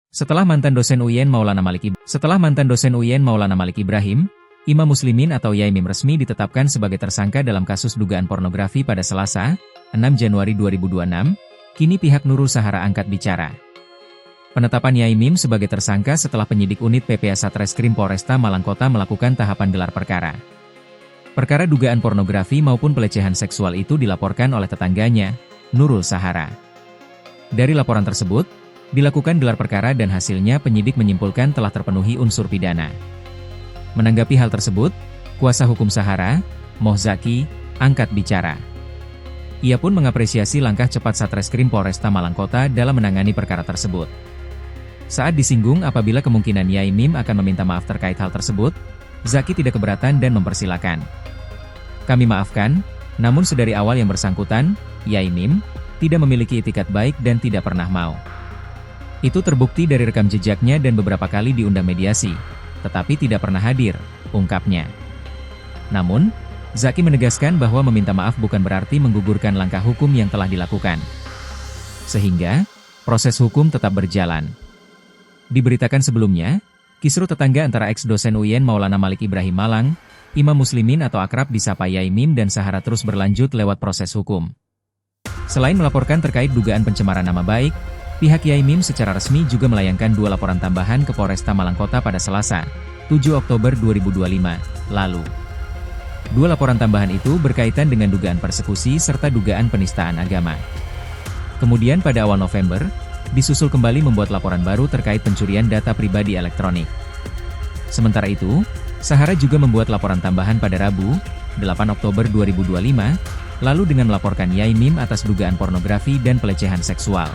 Setelah mantan dosen UIN Maulana Malik Ibrahim, Imam Muslimin atau Yaimim resmi ditetapkan sebagai tersangka dalam kasus dugaan pornografi pada Selasa, 6 Januari 2026, kini pihak Nurul Sahara angkat bicara. Penetapan Yaimim sebagai tersangka setelah penyidik unit PPA Satreskrim Polresta Malang Kota melakukan tahapan gelar perkara. Perkara dugaan pornografi maupun pelecehan seksual itu dilaporkan oleh tetangganya, Nurul Sahara. Dari laporan tersebut, dilakukan gelar perkara dan hasilnya penyidik menyimpulkan telah terpenuhi unsur pidana. Menanggapi hal tersebut, kuasa hukum Sahara, Moh Zaki, angkat bicara. Ia pun mengapresiasi langkah cepat Satreskrim Polresta Malang Kota dalam menangani perkara tersebut. Saat disinggung apabila kemungkinan Yaimim akan meminta maaf terkait hal tersebut, Zaki tidak keberatan dan mempersilakan. Kami maafkan, namun sedari awal yang bersangkutan, Yaimim, tidak memiliki itikat baik dan tidak pernah mau. Itu terbukti dari rekam jejaknya dan beberapa kali diundang mediasi, tetapi tidak pernah hadir, ungkapnya. Namun, Zaki menegaskan bahwa meminta maaf bukan berarti menggugurkan langkah hukum yang telah dilakukan. Sehingga, proses hukum tetap berjalan. Diberitakan sebelumnya, kisruh tetangga antara ex-dosen UIN Maulana Malik Ibrahim Malang, Imam Muslimin atau akrab disapa Yaimim dan Sahara terus berlanjut lewat proses hukum. Selain melaporkan terkait dugaan pencemaran nama baik, pihak Yaimim secara resmi juga melayangkan 2 laporan tambahan ke Polresta Malang Kota pada Selasa, 7 Oktober 2025, lalu. 2 laporan tambahan itu berkaitan dengan dugaan persekusi serta dugaan penistaan agama. Kemudian pada awal November, disusul kembali membuat laporan baru terkait pencurian data pribadi elektronik. Sementara itu, Sahara juga membuat laporan tambahan pada Rabu, 8 Oktober 2025, lalu dengan melaporkan Yaimim atas dugaan pornografi dan pelecehan seksual.